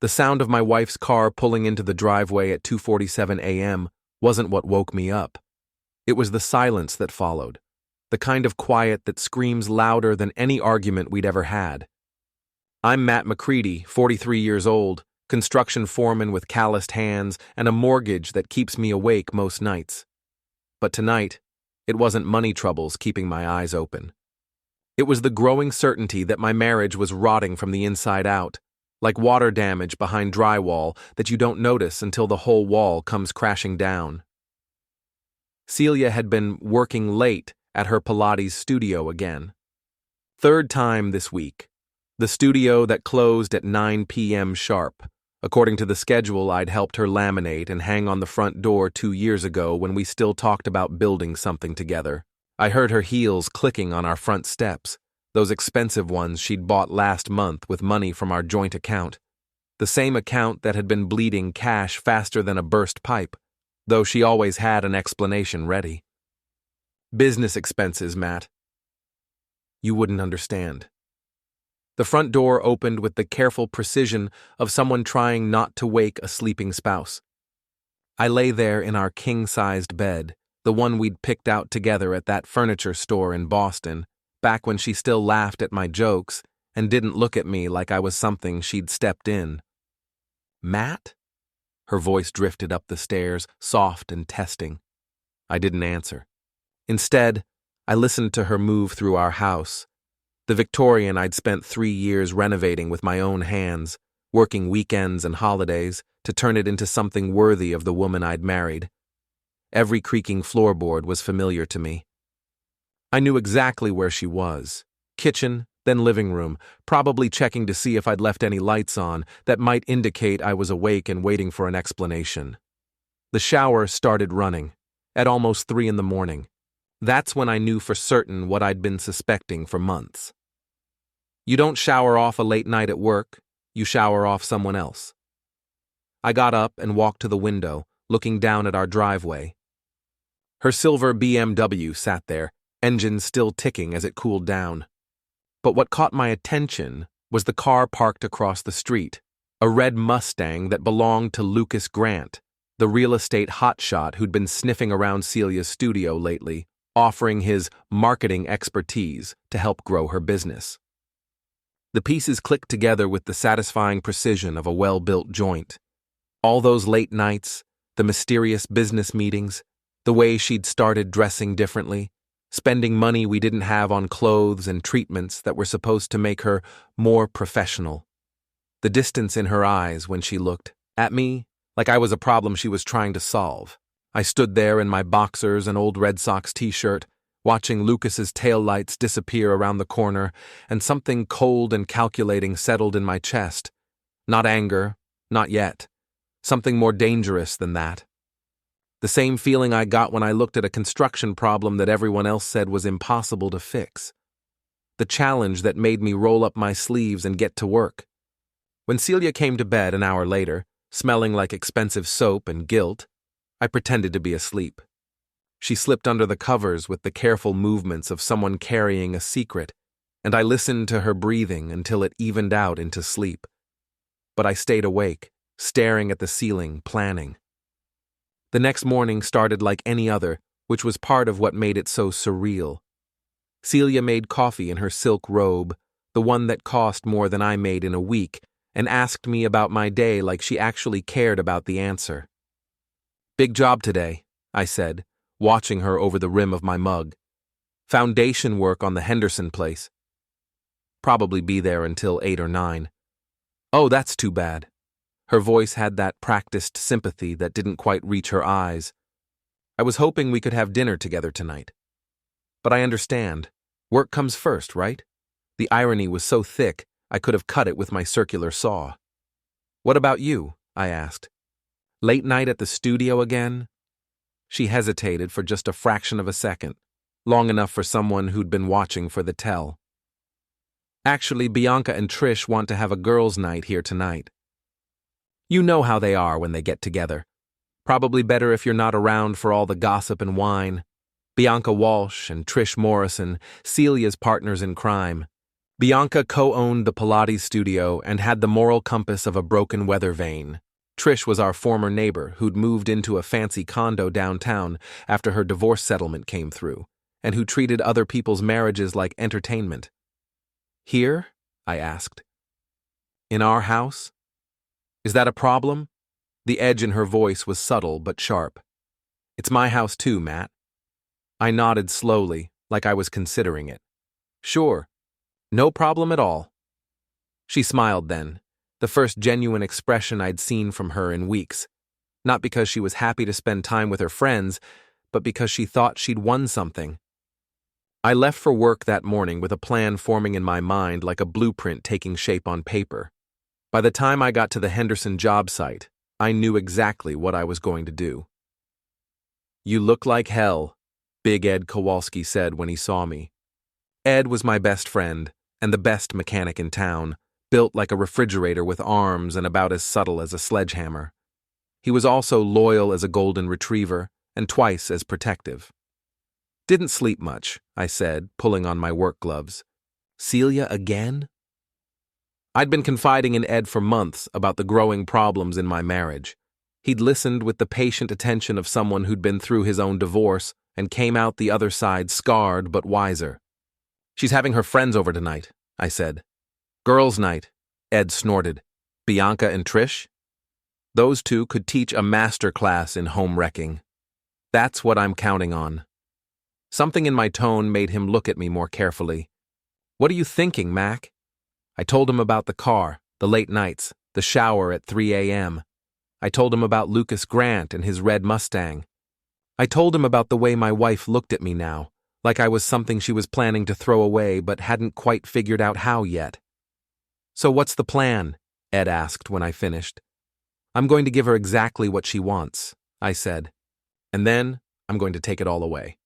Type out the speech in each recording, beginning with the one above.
The sound of my wife's car pulling into the driveway at 2:47 a.m. wasn't what woke me up. It was the silence that followed, the kind of quiet that screams louder than any argument we'd ever had. I'm Matt Macready, 43 years old, construction foreman with calloused hands and a mortgage that keeps me awake most nights. But tonight, it wasn't money troubles keeping my eyes open. It was the growing certainty that my marriage was rotting from the inside out, like water damage behind drywall that you don't notice until the whole wall comes crashing down. Celia had been working late at her Pilates studio again. Third time this week. The studio that closed at 9 p.m. sharp, according to the schedule I'd helped her laminate and hang on the front door 2 years ago when we still talked about building something together. I heard her heels clicking on our front steps, those expensive ones she'd bought last month with money from our joint account, the same account that had been bleeding cash faster than a burst pipe, though she always had an explanation ready. Business expenses, Matt. You wouldn't understand. The front door opened with the careful precision of someone trying not to wake a sleeping spouse. I lay there in our king-sized bed, the one we'd picked out together at that furniture store in Boston, back when she still laughed at my jokes and didn't look at me like I was something she'd stepped in. Matt? Her voice drifted up the stairs, soft and testing. I didn't answer. Instead, I listened to her move through our house, the Victorian I'd spent 3 years renovating with my own hands, working weekends and holidays to turn it into something worthy of the woman I'd married. Every creaking floorboard was familiar to me. I knew exactly where she was. Kitchen, then living room, probably checking to see if I'd left any lights on that might indicate I was awake and waiting for an explanation. The shower started running, at almost 3 in the morning. That's when I knew for certain what I'd been suspecting for months. You don't shower off a late night at work, you shower off someone else. I got up and walked to the window, looking down at our driveway. Her silver BMW sat there, engine still ticking as it cooled down. But what caught my attention was the car parked across the street, a red Mustang that belonged to Lucas Grant, the real estate hotshot who'd been sniffing around Celia's studio lately, offering his marketing expertise to help grow her business. The pieces clicked together with the satisfying precision of a well-built joint. All those late nights, the mysterious business meetings, the way she'd started dressing differently, spending money we didn't have on clothes and treatments that were supposed to make her more professional. The distance in her eyes when she looked at me like I was a problem she was trying to solve. I stood there in my boxers and old Red Sox t-shirt, watching Lucas's taillights disappear around the corner, and something cold and calculating settled in my chest. Not anger, not yet. Something more dangerous than that. The same feeling I got when I looked at a construction problem that everyone else said was impossible to fix. The challenge that made me roll up my sleeves and get to work. When Celia came to bed an hour later, smelling like expensive soap and guilt, I pretended to be asleep. She slipped under the covers with the careful movements of someone carrying a secret, and I listened to her breathing until it evened out into sleep. But I stayed awake, staring at the ceiling, planning. The next morning started like any other, which was part of what made it so surreal. Celia made coffee in her silk robe, the one that cost more than I made in a week, and asked me about my day like she actually cared about the answer. Big job today, I said, watching her over the rim of my mug. Foundation work on the Henderson place. Probably be there until 8 or 9. Oh, that's too bad. Her voice had that practiced sympathy that didn't quite reach her eyes. I was hoping we could have dinner together tonight. But I understand. Work comes first, right? The irony was so thick, I could have cut it with my circular saw. What about you? I asked. Late night at the studio again? She hesitated for just a fraction of a second, long enough for someone who'd been watching for the tell. Actually, Bianca and Trish want to have a girls' night here tonight. You know how they are when they get together. Probably better if you're not around for all the gossip and wine. Bianca Walsh and Trish Morrison, Celia's partners in crime. Bianca co-owned the Pilates studio and had the moral compass of a broken weather vane. Trish was our former neighbor who'd moved into a fancy condo downtown after her divorce settlement came through, and who treated other people's marriages like entertainment. Here? I asked. In our house? Is that a problem? The edge in her voice was subtle but sharp. It's my house too, Matt. I nodded slowly, like I was considering it. Sure. No problem at all. She smiled then, the first genuine expression I'd seen from her in weeks. Not because she was happy to spend time with her friends, but because she thought she'd won something. I left for work that morning with a plan forming in my mind like a blueprint taking shape on paper. By the time I got to the Henderson job site, I knew exactly what I was going to do. You look like hell, Big Ed Kowalski said when he saw me. Ed was my best friend, and the best mechanic in town, built like a refrigerator with arms and about as subtle as a sledgehammer. He was also loyal as a golden retriever, and twice as protective. Didn't sleep much, I said, pulling on my work gloves. Celia again? I'd been confiding in Ed for months about the growing problems in my marriage. He'd listened with the patient attention of someone who'd been through his own divorce and came out the other side scarred but wiser. She's having her friends over tonight, I said. Girls' night, Ed snorted. Bianca and Trish? Those two could teach a master class in home wrecking. That's what I'm counting on. Something in my tone made him look at me more carefully. What are you thinking, Mac? I told him about the car, the late nights, the shower at 3 a.m. I told him about Lucas Grant and his red Mustang. I told him about the way my wife looked at me now, like I was something she was planning to throw away but hadn't quite figured out how yet. So what's the plan? Ed asked when I finished. I'm going to give her exactly what she wants, I said. And then I'm going to take it all away.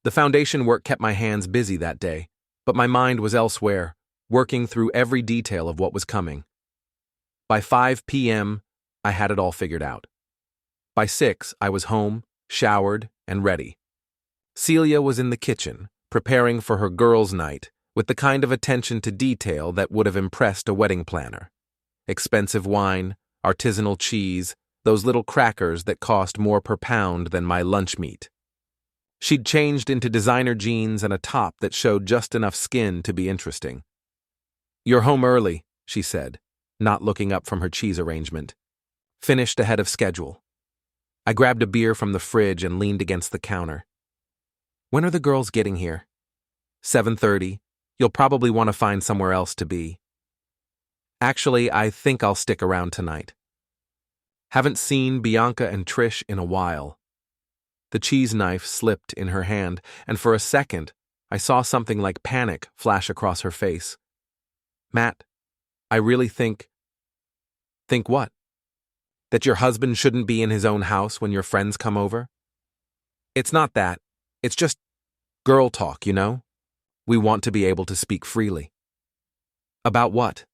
The foundation work kept my hands busy that day, but my mind was elsewhere, working through every detail of what was coming. By 5 p.m., I had it all figured out. By 6, I was home, showered, and ready. Celia was in the kitchen, preparing for her girls' night, with the kind of attention to detail that would have impressed a wedding planner. Expensive wine, artisanal cheese, those little crackers that cost more per pound than my lunch meat. She'd changed into designer jeans and a top that showed just enough skin to be interesting. You're home early, she said, not looking up from her cheese arrangement. Finished ahead of schedule. I grabbed a beer from the fridge and leaned against the counter. When are the girls getting here? 7:30. You'll probably want to find somewhere else to be. Actually, I think I'll stick around tonight. Haven't seen Bianca and Trish in a while. The cheese knife slipped in her hand, and for a second, I saw something like panic flash across her face. Matt, I really think... Think what? That your husband shouldn't be in his own house when your friends come over? It's not that. It's just girl talk, you know? We want to be able to speak freely. About what?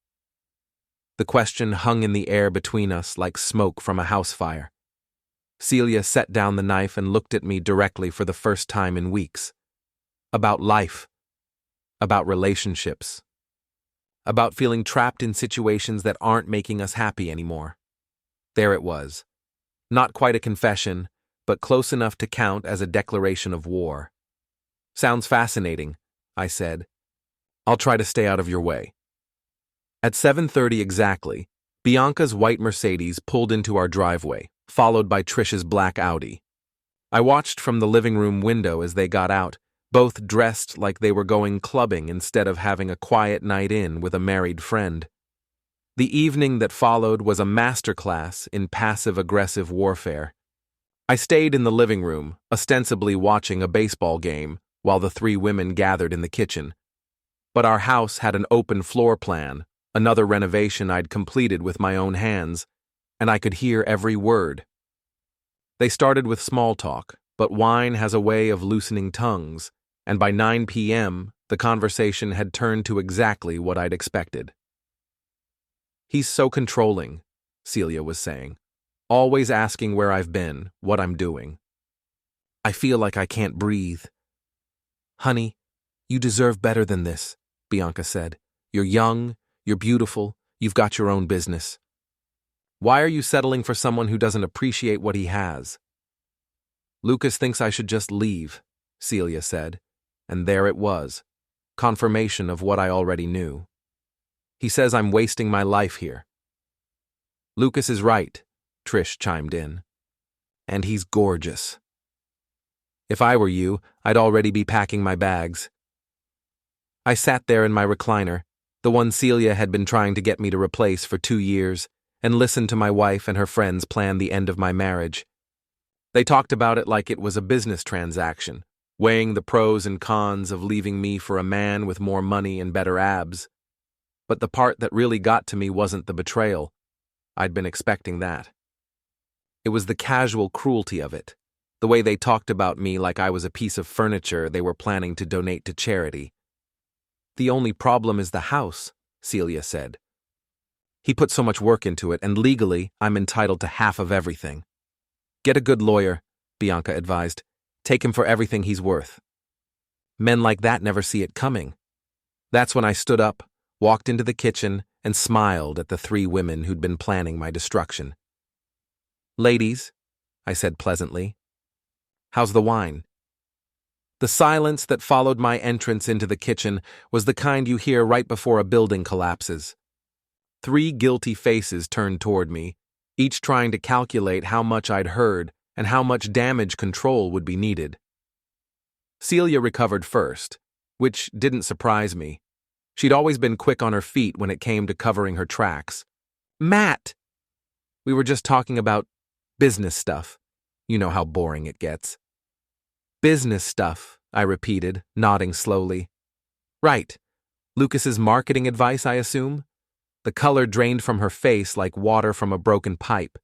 The question hung in the air between us like smoke from a house fire. Celia set down the knife and looked at me directly for the first time in weeks. About life. About relationships. About feeling trapped in situations that aren't making us happy anymore. There it was. Not quite a confession, but close enough to count as a declaration of war. Sounds fascinating, I said. I'll try to stay out of your way. At 7:30 exactly, Bianca's white Mercedes pulled into our driveway, followed by Trish's black Audi. I watched from the living room window as they got out, both dressed like they were going clubbing instead of having a quiet night in with a married friend. The evening that followed was a masterclass in passive-aggressive warfare. I stayed in the living room, ostensibly watching a baseball game, while the three women gathered in the kitchen. But our house had an open floor plan, another renovation I'd completed with my own hands, and I could hear every word. They started with small talk, but wine has a way of loosening tongues, and by 9 p.m., the conversation had turned to exactly what I'd expected. He's so controlling, Celia was saying, always asking where I've been, what I'm doing. I feel like I can't breathe. Honey, you deserve better than this, Bianca said. You're young, you're beautiful, you've got your own business. Why are you settling for someone who doesn't appreciate what he has? Lucas thinks I should just leave, Celia said, and there it was, confirmation of what I already knew. He says I'm wasting my life here. Lucas is right, Trish chimed in. And he's gorgeous. If I were you, I'd already be packing my bags. I sat there in my recliner, the one Celia had been trying to get me to replace for 2 years, and listened to my wife and her friends plan the end of my marriage. They talked about it like it was a business transaction, weighing the pros and cons of leaving me for a man with more money and better abs. But the part that really got to me wasn't the betrayal. I'd been expecting that. It was the casual cruelty of it, the way they talked about me like I was a piece of furniture they were planning to donate to charity. The only problem is the house, Celia said. He put so much work into it, and legally, I'm entitled to half of everything. Get a good lawyer, Bianca advised. Take him for everything he's worth. Men like that never see it coming. That's when I stood up, walked into the kitchen, and smiled at the 3 women who'd been planning my destruction. Ladies, I said pleasantly, how's the wine? The silence that followed my entrance into the kitchen was the kind you hear right before a building collapses. 3 guilty faces turned toward me, each trying to calculate how much I'd heard and how much damage control would be needed. Celia recovered first, which didn't surprise me. She'd always been quick on her feet when it came to covering her tracks. Matt! We were just talking about business stuff. You know how boring it gets. Business stuff, I repeated, nodding slowly. Right. Lucas's marketing advice, I assume? The color drained from her face like water from a broken pipe.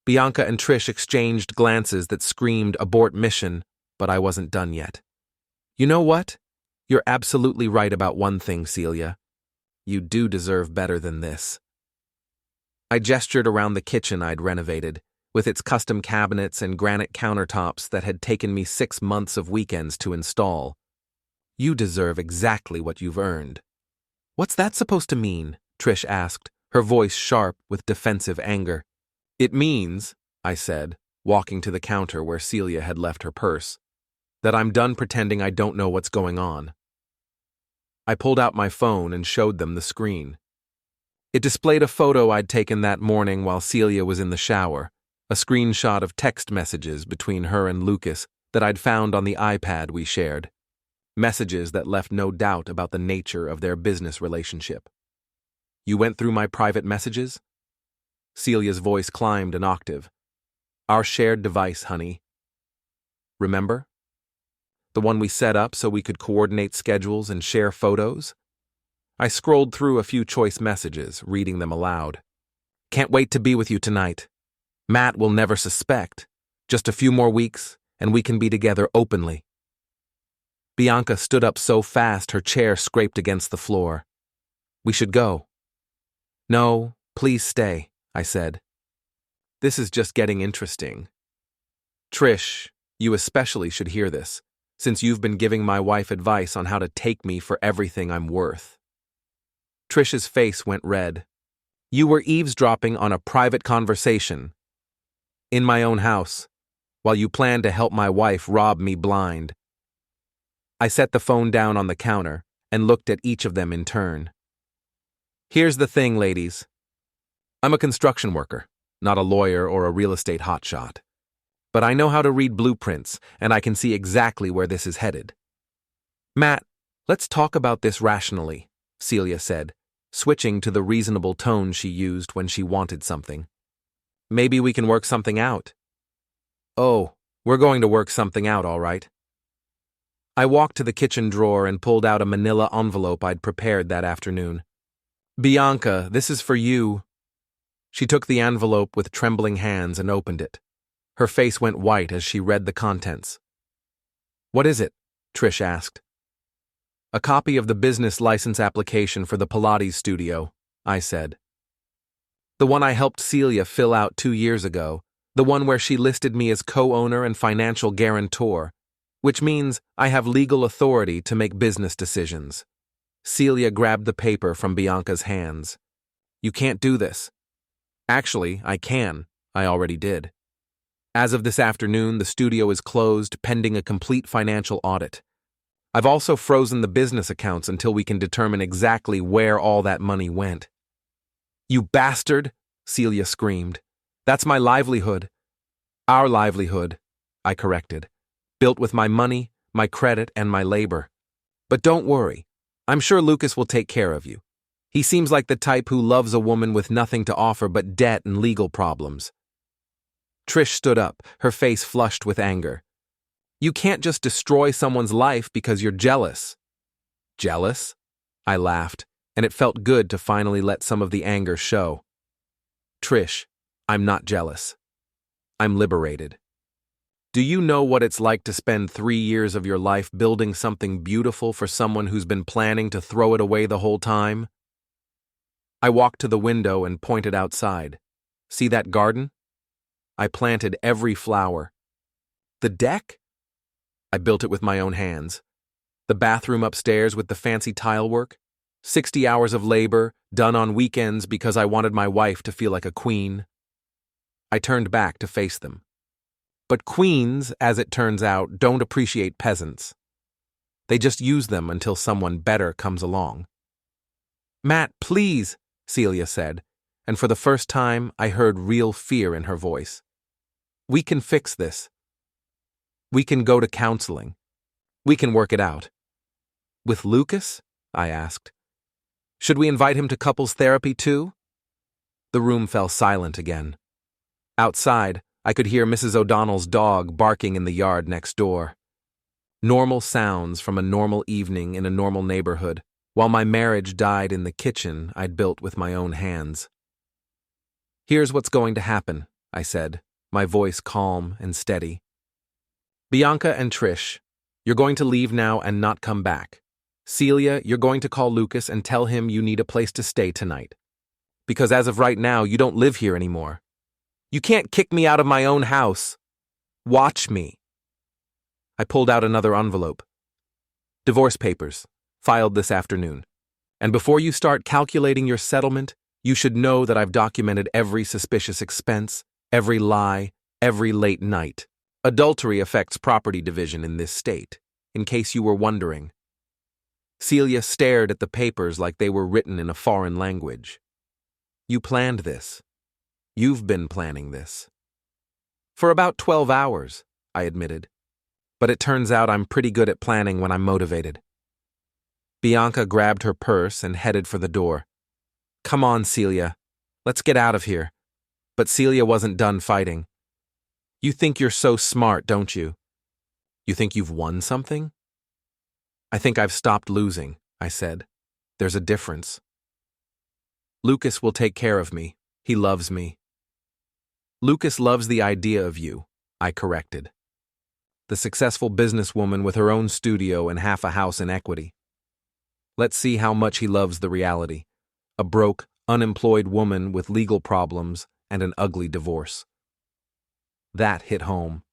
Bianca and Trish exchanged glances that screamed abort mission, but I wasn't done yet. You know what? You're absolutely right about one thing, Celia. You do deserve better than this. I gestured around the kitchen I'd renovated, with its custom cabinets and granite countertops that had taken me 6 months of weekends to install. You deserve exactly what you've earned. What's that supposed to mean? Trish asked, her voice sharp with defensive anger. It means, I said, walking to the counter where Celia had left her purse, that I'm done pretending I don't know what's going on. I pulled out my phone and showed them the screen. It displayed a photo I'd taken that morning while Celia was in the shower, a screenshot of text messages between her and Lucas that I'd found on the iPad we shared. Messages that left no doubt about the nature of their business relationship. You went through my private messages? Celia's voice climbed an octave. Our shared device, honey. Remember? The one we set up so we could coordinate schedules and share photos? I scrolled through a few choice messages, reading them aloud. Can't wait to be with you tonight. Matt will never suspect. Just a few more weeks, and we can be together openly. Bianca stood up so fast her chair scraped against the floor. We should go. No, please stay, I said. This is just getting interesting. Trish, you especially should hear this, since you've been giving my wife advice on how to take me for everything I'm worth. Trish's face went red. You were eavesdropping on a private conversation. In my own house, while you planned to help my wife rob me blind. I set the phone down on the counter and looked at each of them in turn. Here's the thing, ladies. I'm a construction worker, not a lawyer or a real estate hotshot. But I know how to read blueprints, and I can see exactly where this is headed. Matt, let's talk about this rationally, Celia said, switching to the reasonable tone she used when she wanted something. Maybe we can work something out. Oh, we're going to work something out, all right. I walked to the kitchen drawer and pulled out a manila envelope I'd prepared that afternoon. Bianca, this is for you. She took the envelope with trembling hands and opened it. Her face went white as she read the contents. What is it? Trish asked. A copy of the business license application for the Pilates studio, I said. The one I helped Celia fill out 2 years ago, the one where she listed me as co-owner and financial guarantor, which means I have legal authority to make business decisions. Celia grabbed the paper from Bianca's hands. You can't do this. Actually, I can. I already did. As of this afternoon, the studio is closed pending a complete financial audit. I've also frozen the business accounts until we can determine exactly where all that money went. You bastard, Celia screamed. That's my livelihood. Our livelihood, I corrected. Built with my money, my credit, and my labor. But don't worry. I'm sure Lucas will take care of you. He seems like the type who loves a woman with nothing to offer but debt and legal problems. Trish stood up, her face flushed with anger. You can't just destroy someone's life because you're jealous. Jealous? I laughed, and it felt good to finally let some of the anger show. Trish, I'm not jealous. I'm liberated. Do you know what it's like to spend 3 years of your life building something beautiful for someone who's been planning to throw it away the whole time? I walked to the window and pointed outside. See that garden? I planted every flower. The deck? I built it with my own hands. The bathroom upstairs with the fancy tile work? 60 hours of labor, done on weekends because I wanted my wife to feel like a queen. I turned back to face them. But queens, as it turns out, don't appreciate peasants. They just use them until someone better comes along. Matt, please, Celia said, and for the first time I heard real fear in her voice. We can fix this. We can go to counseling. We can work it out. With Lucas? I asked. Should we invite him to couples therapy too? The room fell silent again. Outside, I could hear Mrs. O'Donnell's dog barking in the yard next door. Normal sounds from a normal evening in a normal neighborhood, while my marriage died in the kitchen I'd built with my own hands. Here's what's going to happen, I said, my voice calm and steady. Bianca and Trish, you're going to leave now and not come back. Celia, you're going to call Lucas and tell him you need a place to stay tonight. Because as of right now, you don't live here anymore. You can't kick me out of my own house. Watch me. I pulled out another envelope. Divorce papers, filed this afternoon. And before you start calculating your settlement, you should know that I've documented every suspicious expense, every lie, every late night. Adultery affects property division in this state, in case you were wondering. Celia stared at the papers like they were written in a foreign language. You planned this. You've been planning this. For about 12 hours, I admitted. But it turns out I'm pretty good at planning when I'm motivated. Bianca grabbed her purse and headed for the door. Come on, Celia. Let's get out of here. But Celia wasn't done fighting. You think you're so smart, don't you? You think you've won something? I think I've stopped losing, I said. There's a difference. Lucas will take care of me. He loves me. Lucas loves the idea of you, I corrected. The successful businesswoman with her own studio and half a house in equity. Let's see how much he loves the reality. A broke, unemployed woman with legal problems and an ugly divorce. That hit home.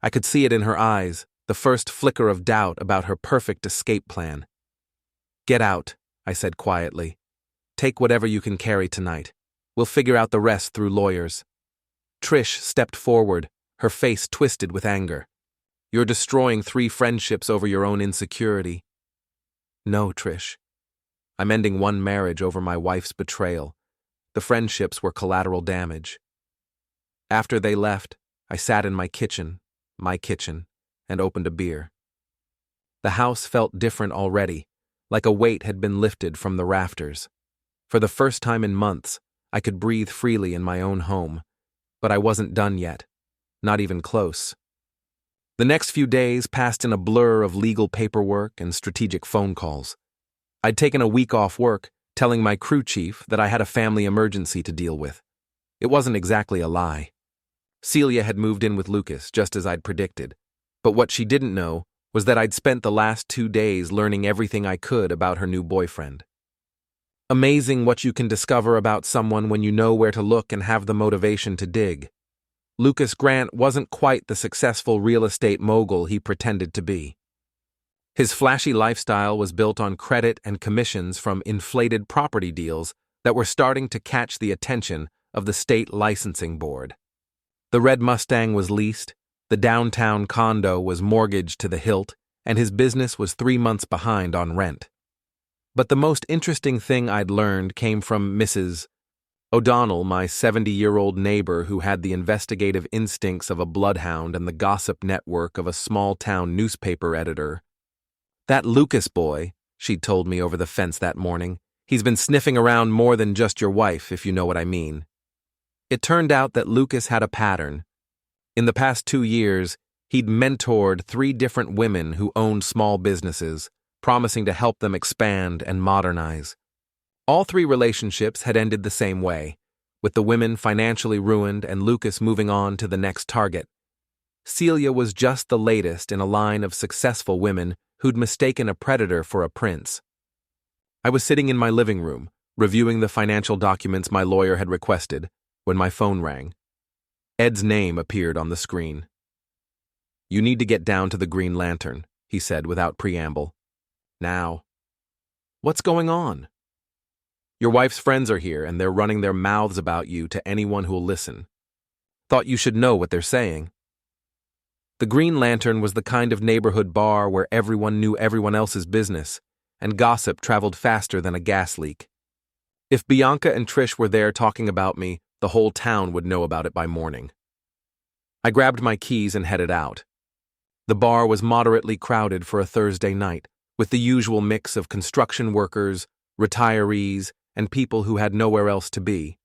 I could see it in her eyes, the first flicker of doubt about her perfect escape plan. Get out, I said quietly. Take whatever you can carry tonight. We'll figure out the rest through lawyers. Trish stepped forward, her face twisted with anger. You're destroying 3 friendships over your own insecurity. No, Trish. I'm ending 1 marriage over my wife's betrayal. The friendships were collateral damage. After they left, I sat in my kitchen, and opened a beer. The house felt different already, like a weight had been lifted from the rafters. For the first time in months, I could breathe freely in my own home, but I wasn't done yet, not even close. The next few days passed in a blur of legal paperwork and strategic phone calls. I'd taken a week off work, telling my crew chief that I had a family emergency to deal with. It wasn't exactly a lie. Celia had moved in with Lucas, just as I'd predicted, but what she didn't know was that I'd spent the last 2 days learning everything I could about her new boyfriend. Amazing what you can discover about someone when you know where to look and have the motivation to dig. Lucas Grant wasn't quite the successful real estate mogul he pretended to be. His flashy lifestyle was built on credit and commissions from inflated property deals that were starting to catch the attention of the state licensing board. The red Mustang was leased, the downtown condo was mortgaged to the hilt, and his business was 3 months behind on rent. But the most interesting thing I'd learned came from Mrs. O'Donnell, my 70-year-old neighbor who had the investigative instincts of a bloodhound and the gossip network of a small-town newspaper editor. "That Lucas boy," she'd told me over the fence that morning, "he's been sniffing around more than just your wife, if you know what I mean." It turned out that Lucas had a pattern. In the past 2 years, he'd mentored 3 different women who owned small businesses, promising to help them expand and modernize. All 3 relationships had ended the same way, with the women financially ruined and Lucas moving on to the next target. Celia was just the latest in a line of successful women who'd mistaken a predator for a prince. I was sitting in my living room, reviewing the financial documents my lawyer had requested, when my phone rang. Ed's name appeared on the screen. "You need to get down to the Green Lantern," he said without preamble. "Now." "What's going on?" "Your wife's friends are here and they're running their mouths about you to anyone who'll listen. Thought you should know what they're saying." The Green Lantern was the kind of neighborhood bar where everyone knew everyone else's business, and gossip traveled faster than a gas leak. If Bianca and Trish were there talking about me, the whole town would know about it by morning. I grabbed my keys and headed out. The bar was moderately crowded for a Thursday night, with the usual mix of construction workers, retirees, and people who had nowhere else to be.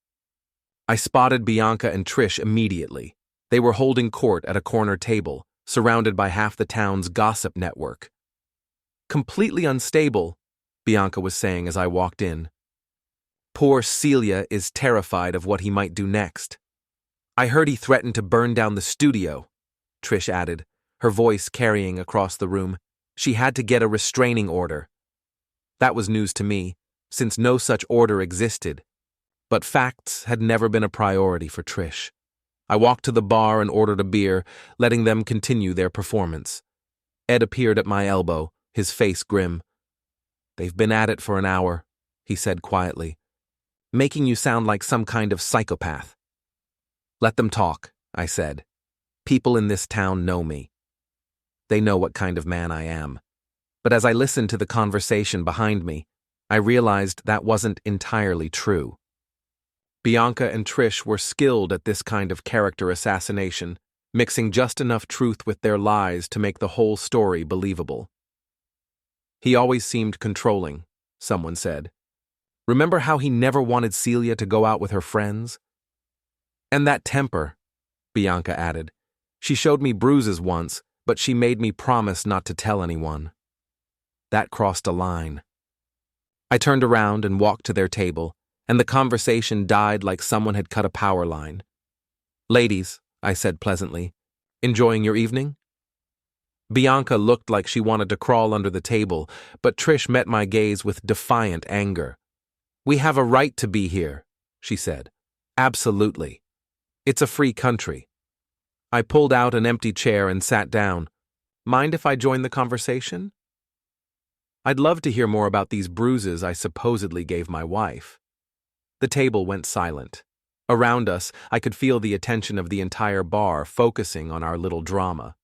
I spotted Bianca and Trish immediately. They were holding court at a corner table, surrounded by half the town's gossip network. "Completely unstable," Bianca was saying as I walked in. "Poor Celia is terrified of what he might do next. I heard he threatened to burn down the studio," Trish added, her voice carrying across the room. "She had to get a restraining order." That was news to me, since no such order existed. But facts had never been a priority for Trish. I walked to the bar and ordered a beer, letting them continue their performance. Ed appeared at my elbow, his face grim. "They've been at it for an hour," he said quietly, "making you sound like some kind of psychopath." "Let them talk," I said. "People in this town know me. They know what kind of man I am." But as I listened to the conversation behind me, I realized that wasn't entirely true. Bianca and Trish were skilled at this kind of character assassination, mixing just enough truth with their lies to make the whole story believable. "He always seemed controlling," someone said. "Remember how he never wanted Celia to go out with her friends?" "And that temper," Bianca added. "She showed me bruises once, but she made me promise not to tell anyone." That crossed a line. I turned around and walked to their table, and the conversation died like someone had cut a power line. "Ladies," I said pleasantly, "enjoying your evening?" Bianca looked like she wanted to crawl under the table, but Trish met my gaze with defiant anger. "We have a right to be here," she said. "Absolutely. It's a free country." I pulled out an empty chair and sat down. "Mind if I join the conversation?" I'd love to hear more about these bruises I supposedly gave my wife. The table went silent. Around us, I could feel the attention of the entire bar focusing on our little drama.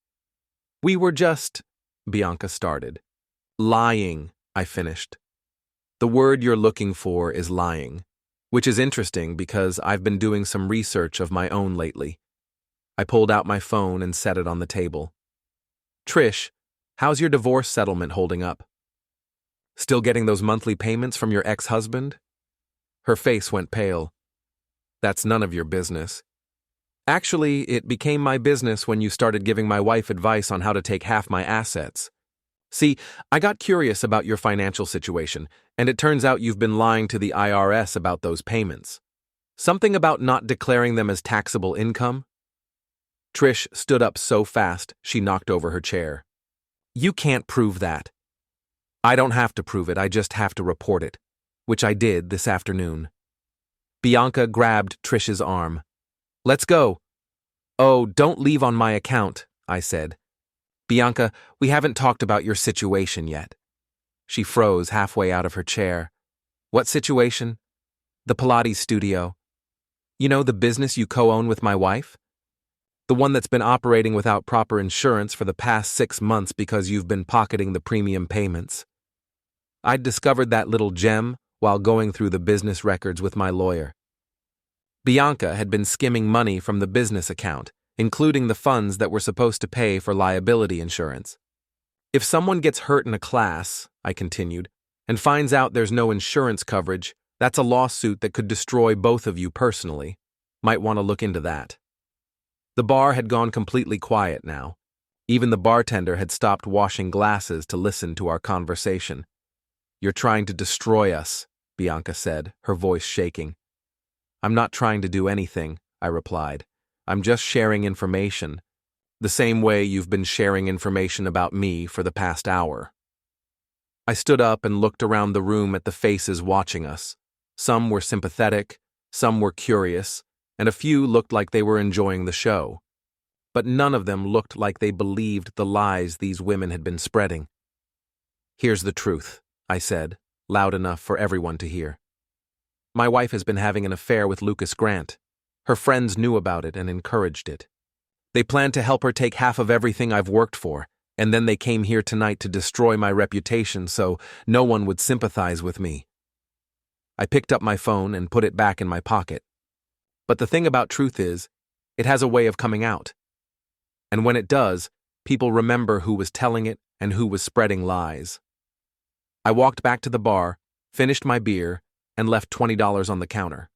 "We were just," Bianca started. "Lying," I finished. "The word you're looking for is lying, which is interesting because I've been doing some research of my own lately." I pulled out my phone and set it on the table. "Trish, how's your divorce settlement holding up? Still getting those monthly payments from your ex-husband?" Her face went pale. "That's none of your business. Actually, it became my business when you started giving my wife advice on how to take half my assets. See, I got curious about your financial situation, and it turns out you've been lying to the IRS about those payments. Something about not declaring them as taxable income?" Trish stood up so fast she knocked over her chair. "You can't prove that." "I don't have to prove it, I just have to report it, which I did this afternoon." Bianca grabbed Trish's arm. "Let's go." "Oh, don't leave on my account," I said. Bianca, we haven't talked about your situation yet. She froze halfway out of her chair. What situation? The Pilates studio. You know, the business you co-own with my wife? The one that's been operating without proper insurance for the past 6 months because you've been pocketing the premium payments. I'd discovered that little gem while going through the business records with my lawyer. Bianca had been skimming money from the business account, including the funds that were supposed to pay for liability insurance. If someone gets hurt in a class, I continued, and finds out there's no insurance coverage, that's a lawsuit that could destroy both of you personally. Might want to look into that. The bar had gone completely quiet now. Even the bartender had stopped washing glasses to listen to our conversation. You're trying to destroy us, Bianca said, her voice shaking. I'm not trying to do anything, I replied. I'm just sharing information, the same way you've been sharing information about me for the past hour. I stood up and looked around the room at the faces watching us. Some were sympathetic, some were curious, and a few looked like they were enjoying the show. But none of them looked like they believed the lies these women had been spreading. Here's the truth, I said, loud enough for everyone to hear. My wife has been having an affair with Lucas Grant. Her friends knew about it and encouraged it. They planned to help her take half of everything I've worked for, and then they came here tonight to destroy my reputation so no one would sympathize with me. I picked up my phone and put it back in my pocket. But the thing about truth is, it has a way of coming out. And when it does, people remember who was telling it and who was spreading lies. I walked back to the bar, finished my beer, and left $20 on the counter.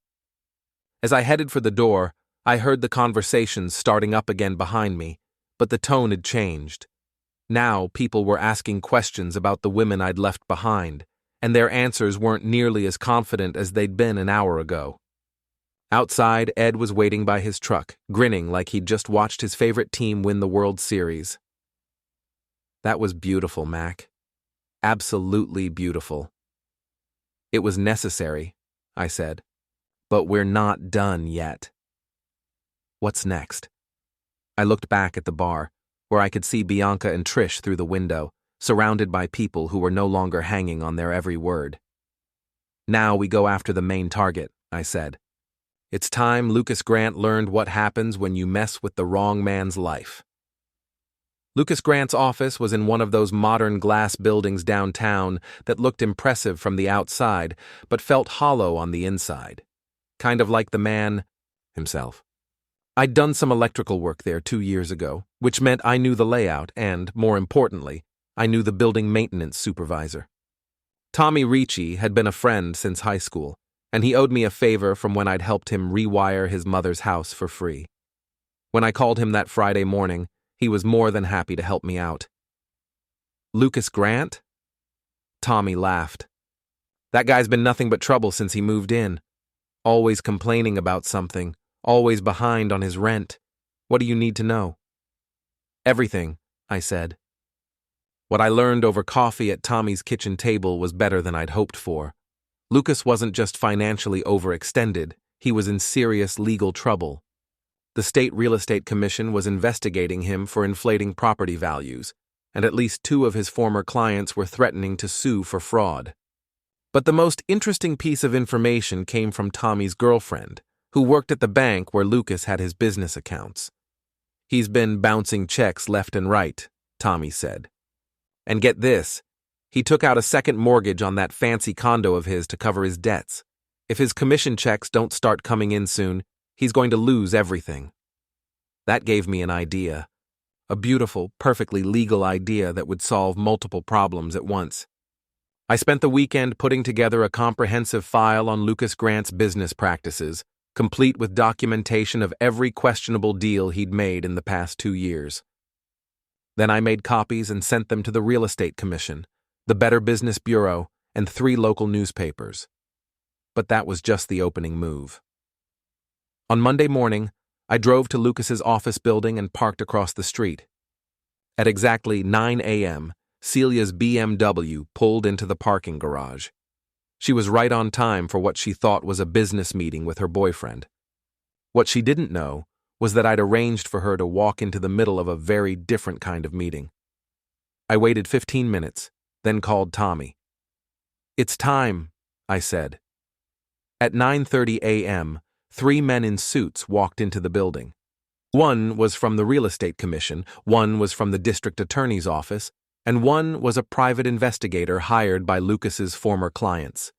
As I headed for the door, I heard the conversations starting up again behind me, but the tone had changed. Now people were asking questions about the women I'd left behind, and their answers weren't nearly as confident as they'd been an hour ago. Outside, Ed was waiting by his truck, grinning like he'd just watched his favorite team win the World Series. That was beautiful, Mac. Absolutely beautiful. It was necessary, I said. But we're not done yet. What's next? I looked back at the bar, where I could see Bianca and Trish through the window, surrounded by people who were no longer hanging on their every word. Now we go after the main target, I said. It's time Lucas Grant learned what happens when you mess with the wrong man's life. Lucas Grant's office was in one of those modern glass buildings downtown that looked impressive from the outside, but felt hollow on the inside. Kind of like the man himself. I'd done some electrical work there 2 years ago, which meant I knew the layout and, more importantly, I knew the building maintenance supervisor. Tommy Ricci had been a friend since high school, and he owed me a favor from when I'd helped him rewire his mother's house for free. When I called him that Friday morning, he was more than happy to help me out. Lucas Grant? Tommy laughed. That guy's been nothing but trouble since he moved in. Always complaining about something, always behind on his rent. What do you need to know? Everything, I said. What I learned over coffee at Tommy's kitchen table was better than I'd hoped for. Lucas wasn't just financially overextended, he was in serious legal trouble. The State Real Estate Commission was investigating him for inflating property values, and at least 2 of his former clients were threatening to sue for fraud. But the most interesting piece of information came from Tommy's girlfriend, who worked at the bank where Lucas had his business accounts. He's been bouncing checks left and right, Tommy said. And get this, he took out a second mortgage on that fancy condo of his to cover his debts. If his commission checks don't start coming in soon, he's going to lose everything. That gave me an idea. A beautiful, perfectly legal idea that would solve multiple problems at once. I spent the weekend putting together a comprehensive file on Lucas Grant's business practices, complete with documentation of every questionable deal he'd made in the past 2 years. Then I made copies and sent them to the Real Estate Commission, the Better Business Bureau, and 3 local newspapers. But that was just the opening move. On Monday morning, I drove to Lucas's office building and parked across the street. At exactly 9 a.m., Celia's BMW pulled into the parking garage. She was right on time for what she thought was a business meeting with her boyfriend. What she didn't know was that I'd arranged for her to walk into the middle of a very different kind of meeting. I waited 15 minutes, then called Tommy. "It's time," I said. At 9:30 a.m., 3 men in suits walked into the building. One was from the Real Estate Commission, one was from the District Attorney's Office, and one was a private investigator hired by Lucas's former clients.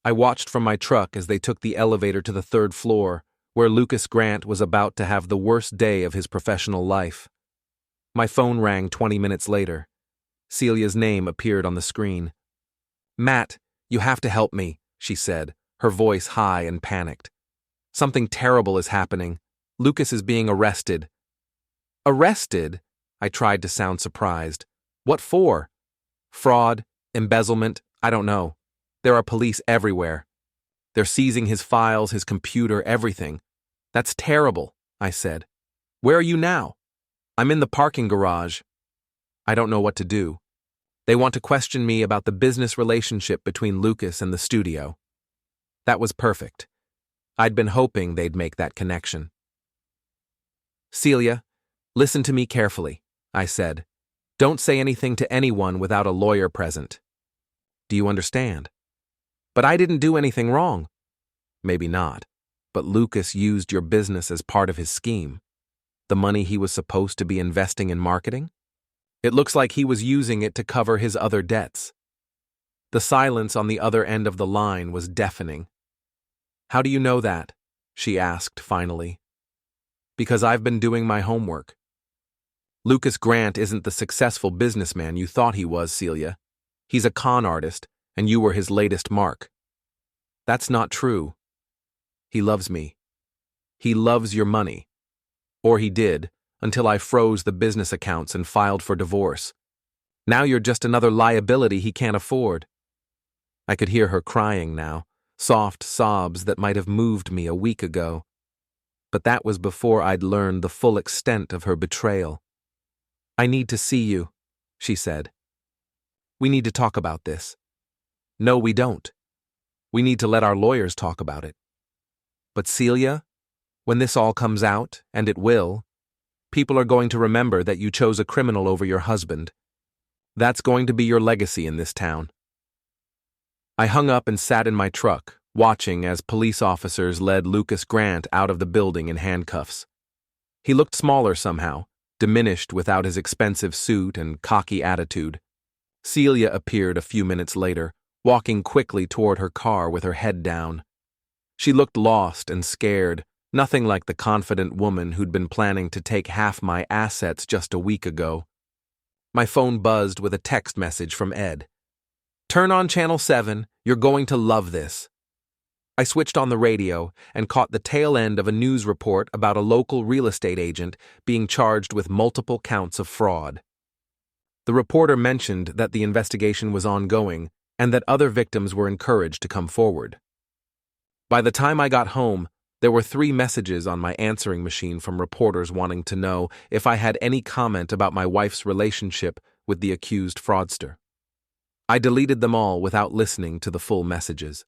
I watched from my truck as they took the elevator to the 3rd floor, where Lucas Grant was about to have the worst day of his professional life. My phone rang 20 minutes later. Celia's name appeared on the screen. "Matt, you have to help me," she said, her voice high and panicked. "Something terrible is happening. Lucas is being arrested." "Arrested?" I tried to sound surprised. "What for?" "Fraud, embezzlement, I don't know. There are police everywhere. They're seizing his files, his computer, everything." "That's terrible," I said. "Where are you now?" "I'm in the parking garage." I don't know what to do. They want to question me about the business relationship between Lucas and the studio. That was perfect. I'd been hoping they'd make that connection. "Celia, listen to me carefully," I said. "Don't say anything to anyone without a lawyer present." "Do you understand?" "But I didn't do anything wrong." "Maybe not, but Lucas used your business as part of his scheme. The money he was supposed to be investing in marketing? It looks like he was using it to cover his other debts." The silence on the other end of the line was deafening. "How do you know that?" she asked finally. "Because I've been doing my homework. Lucas Grant isn't the successful businessman you thought he was, Celia. He's a con artist, and you were his latest mark." "That's not true." "He loves me. He loves your money. Or he did, until I froze the business accounts and filed for divorce. Now you're just another liability he can't afford." I could hear her crying now, soft sobs that might have moved me a week ago. But that was before I'd learned the full extent of her betrayal. "I need to see you," she said. "We need to talk about this." "No, we don't. We need to let our lawyers talk about it." "But Celia, when this all comes out, and it will, people are going to remember that you chose a criminal over your husband. That's going to be your legacy in this town." I hung up and sat in my truck, watching as police officers led Lucas Grant out of the building in handcuffs. He looked smaller somehow, diminished without his expensive suit and cocky attitude. Celia appeared a few minutes later, walking quickly toward her car with her head down. She looked lost and scared, nothing like the confident woman who'd been planning to take half my assets just a week ago. My phone buzzed with a text message from Ed. "Turn on Channel 7, you're going to love this." I switched on the radio and caught the tail end of a news report about a local real estate agent being charged with multiple counts of fraud. The reporter mentioned that the investigation was ongoing and that other victims were encouraged to come forward. By the time I got home, there were 3 messages on my answering machine from reporters wanting to know if I had any comment about my wife's relationship with the accused fraudster. I deleted them all without listening to the full messages.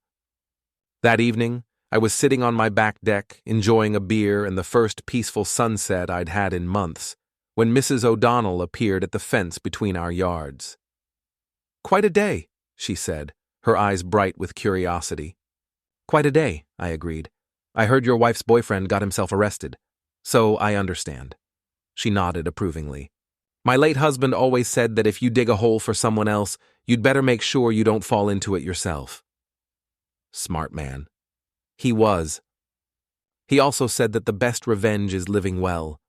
That evening, I was sitting on my back deck, enjoying a beer and the first peaceful sunset I'd had in months, when Mrs. O'Donnell appeared at the fence between our yards. "Quite a day," she said, her eyes bright with curiosity. "Quite a day," I agreed. "I heard your wife's boyfriend got himself arrested, so I understand." She nodded approvingly. "My late husband always said that if you dig a hole for someone else, you'd better make sure you don't fall into it yourself." Smart man. He was. He also said that the best revenge is living well.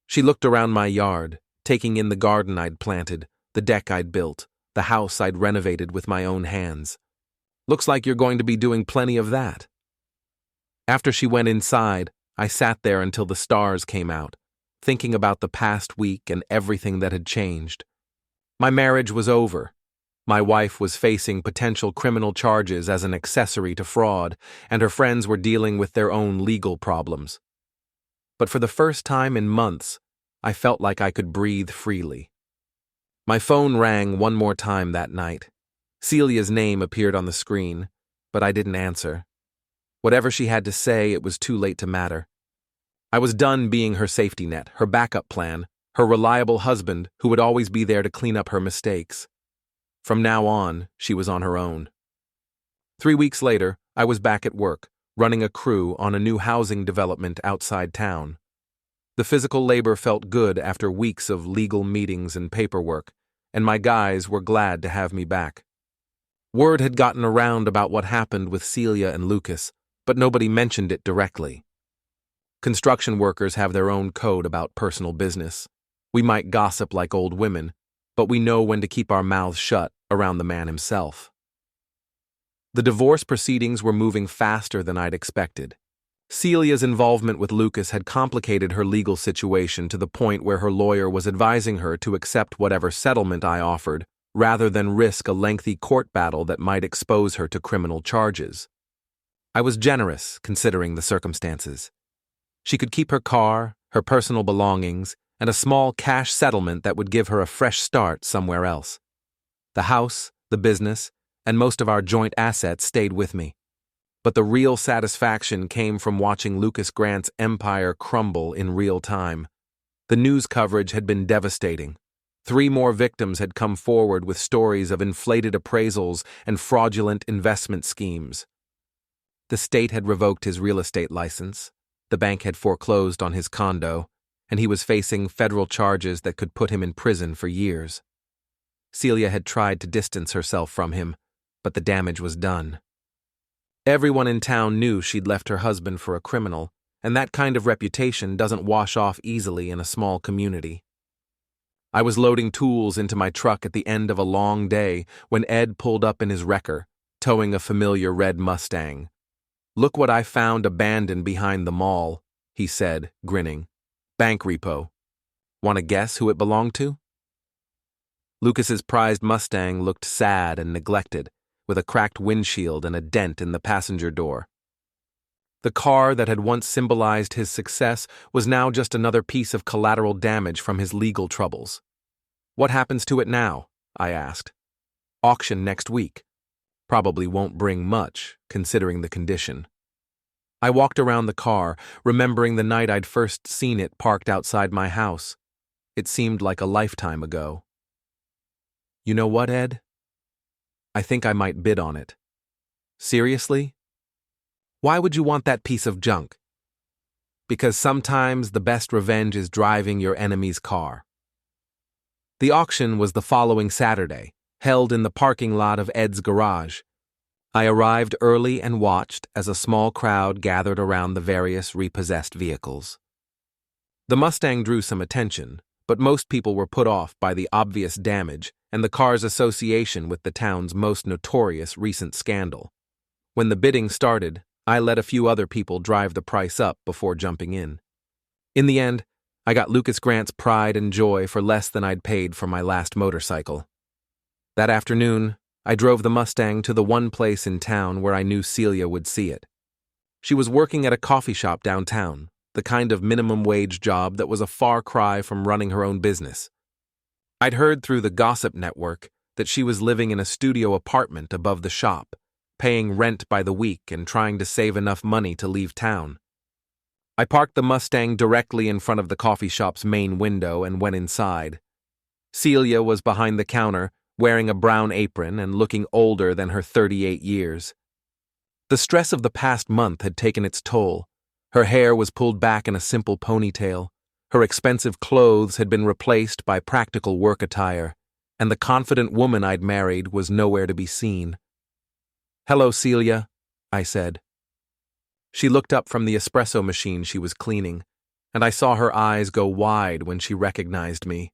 She looked around my yard, taking in the garden I'd planted, the deck I'd built, the house I'd renovated with my own hands. "Looks like you're going to be doing plenty of that." After she went inside, I sat there until the stars came out, thinking about the past week and everything that had changed. My marriage was over. My wife was facing potential criminal charges as an accessory to fraud, and her friends were dealing with their own legal problems. But for the first time in months, I felt like I could breathe freely. My phone rang one more time that night. Celia's name appeared on the screen, but I didn't answer. Whatever she had to say, it was too late to matter. I was done being her safety net, her backup plan, her reliable husband who would always be there to clean up her mistakes. From now on, she was on her own. 3 weeks later, I was back at work, running a crew on a new housing development outside town. The physical labor felt good after weeks of legal meetings and paperwork, and my guys were glad to have me back. Word had gotten around about what happened with Celia and Lucas, but nobody mentioned it directly. Construction workers have their own code about personal business. We might gossip like old women, but we know when to keep our mouths shut around the man himself. The divorce proceedings were moving faster than I'd expected. Celia's involvement with Lucas had complicated her legal situation to the point where her lawyer was advising her to accept whatever settlement I offered, rather than risk a lengthy court battle that might expose her to criminal charges. I was generous, considering the circumstances. She could keep her car, her personal belongings, and a small cash settlement that would give her a fresh start somewhere else. The house, the business, and most of our joint assets stayed with me. But the real satisfaction came from watching Lucas Grant's empire crumble in real time. The news coverage had been devastating. 3 more victims had come forward with stories of inflated appraisals and fraudulent investment schemes. The state had revoked his real estate license, the bank had foreclosed on his condo, and he was facing federal charges that could put him in prison for years. Celia had tried to distance herself from him, but the damage was done. Everyone in town knew she'd left her husband for a criminal, and that kind of reputation doesn't wash off easily in a small community. I was loading tools into my truck at the end of a long day when Ed pulled up in his wrecker, towing a familiar red Mustang. "Look what I found abandoned behind the mall," he said, grinning. "Bank repo. Want to guess who it belonged to?" Lucas's prized Mustang looked sad and neglected, with a cracked windshield and a dent in the passenger door. The car that had once symbolized his success was now just another piece of collateral damage from his legal troubles. "What happens to it now?" I asked. "Auction next week. Probably won't bring much, considering the condition." I walked around the car, remembering the night I'd first seen it parked outside my house. It seemed like a lifetime ago. "You know what, Ed? I think I might bid on it." "Seriously? Why would you want that piece of junk?" "Because sometimes the best revenge is driving your enemy's car." The auction was the following Saturday, held in the parking lot of Ed's garage. I arrived early and watched as a small crowd gathered around the various repossessed vehicles. The Mustang drew some attention, but most people were put off by the obvious damage and the car's association with the town's most notorious recent scandal. When the bidding started, I let a few other people drive the price up before jumping in. In the end, I got Lucas Grant's pride and joy for less than I'd paid for my last motorcycle. That afternoon, I drove the Mustang to the one place in town where I knew Celia would see it. She was working at a coffee shop downtown, the kind of minimum wage job that was a far cry from running her own business. I'd heard through the gossip network that she was living in a studio apartment above the shop, paying rent by the week and trying to save enough money to leave town. I parked the Mustang directly in front of the coffee shop's main window and went inside. Celia was behind the counter, wearing a brown apron and looking older than her 38 years. The stress of the past month had taken its toll. Her hair was pulled back in a simple ponytail. Her expensive clothes had been replaced by practical work attire, and the confident woman I'd married was nowhere to be seen. "Hello, Celia," I said. She looked up from the espresso machine she was cleaning, and I saw her eyes go wide when she recognized me.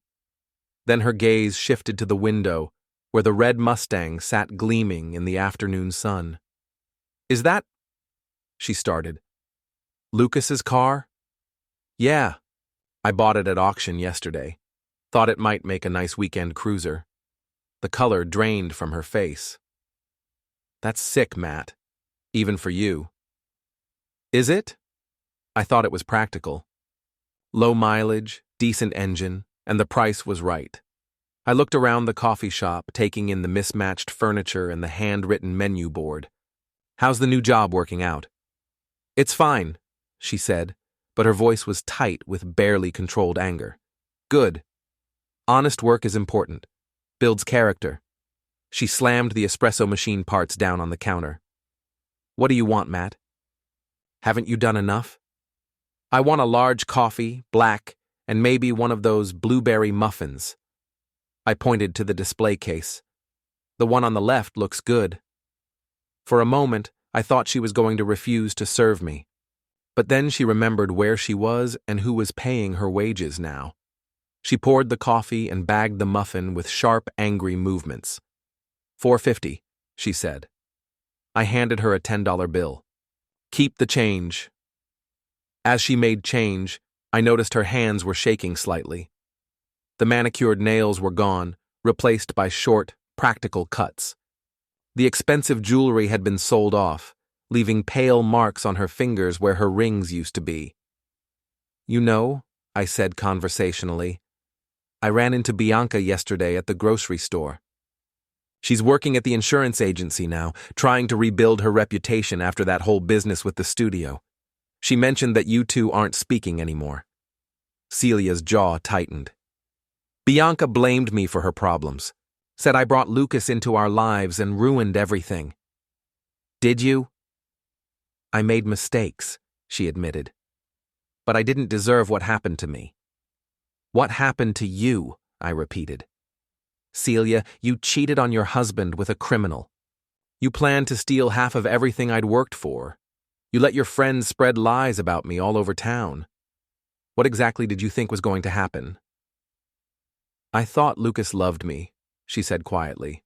Then her gaze shifted to the window, where the red Mustang sat gleaming in the afternoon sun. "Is that—" she started. "Lucas's car?" "Yeah. I bought it at auction yesterday. Thought it might make a nice weekend cruiser." The color drained from her face. "That's sick, Matt. Even for you." "Is it?" I thought it was practical. Low mileage, decent engine, and the price was right. I looked around the coffee shop, taking in the mismatched furniture and the handwritten menu board. "How's the new job working out?" "It's fine," she said, but her voice was tight with barely controlled anger. Good. Honest work is important. Builds character. She slammed the espresso machine parts down on the counter. What do you want, Matt? Haven't you done enough? I want a large coffee, black, and maybe one of those blueberry muffins. I pointed to the display case. The one on the left looks good. For a moment, I thought she was going to refuse to serve me. But then she remembered where she was and who was paying her wages now. She poured the coffee and bagged the muffin with sharp, angry movements. $4.50, she said. I handed her a $10 bill. Keep the change. As she made change, I noticed her hands were shaking slightly. The manicured nails were gone, replaced by short, practical cuts. The expensive jewelry had been sold off, leaving pale marks on her fingers where her rings used to be. You know, I said conversationally, I ran into Bianca yesterday at the grocery store. She's working at the insurance agency now, trying to rebuild her reputation after that whole business with the studio. She mentioned that you two aren't speaking anymore. Celia's jaw tightened. Bianca blamed me for her problems, said I brought Lucas into our lives and ruined everything. Did you? I made mistakes, she admitted. But I didn't deserve what happened to me. What happened to you? I repeated. Celia, you cheated on your husband with a criminal. You planned to steal half of everything I'd worked for. You let your friends spread lies about me all over town. What exactly did you think was going to happen? I thought Lucas loved me, she said quietly.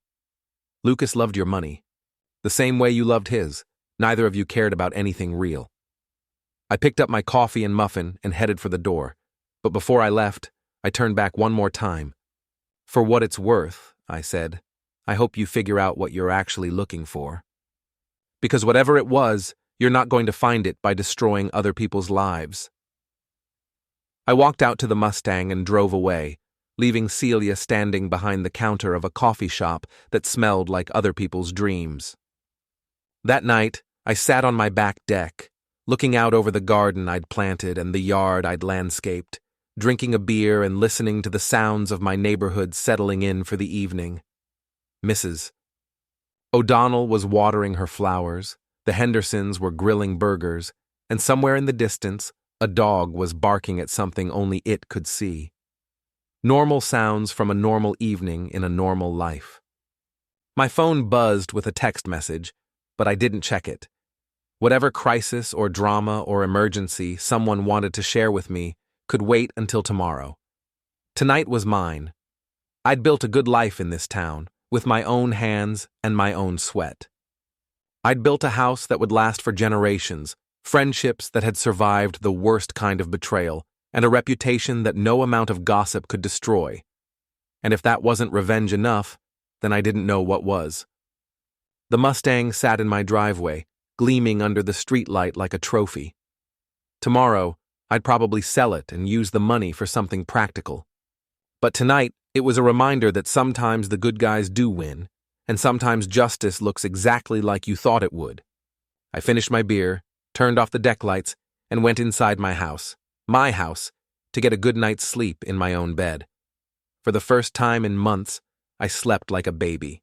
Lucas loved your money. The same way you loved his. Neither of you cared about anything real. I picked up my coffee and muffin and headed for the door, but before I left, I turned back one more time. For what it's worth, I said, I hope you figure out what you're actually looking for. Because whatever it was, you're not going to find it by destroying other people's lives. I walked out to the Mustang and drove away, leaving Celia standing behind the counter of a coffee shop that smelled like other people's dreams. That night, I sat on my back deck, looking out over the garden I'd planted and the yard I'd landscaped, drinking a beer and listening to the sounds of my neighborhood settling in for the evening. Mrs. O'Donnell was watering her flowers, the Hendersons were grilling burgers, and somewhere in the distance, a dog was barking at something only it could see. Normal sounds from a normal evening in a normal life. My phone buzzed with a text message, but I didn't check it. Whatever crisis or drama or emergency someone wanted to share with me could wait until tomorrow. Tonight was mine. I'd built a good life in this town, with my own hands and my own sweat. I'd built a house that would last for generations, friendships that had survived the worst kind of betrayal, and a reputation that no amount of gossip could destroy. And if that wasn't revenge enough, then I didn't know what was. The Mustang sat in my driveway, gleaming under the streetlight like a trophy. Tomorrow, I'd probably sell it and use the money for something practical. But tonight, it was a reminder that sometimes the good guys do win, and sometimes justice looks exactly like you thought it would. I finished my beer, turned off the deck lights, and went inside my house, to get a good night's sleep in my own bed. For the first time in months, I slept like a baby.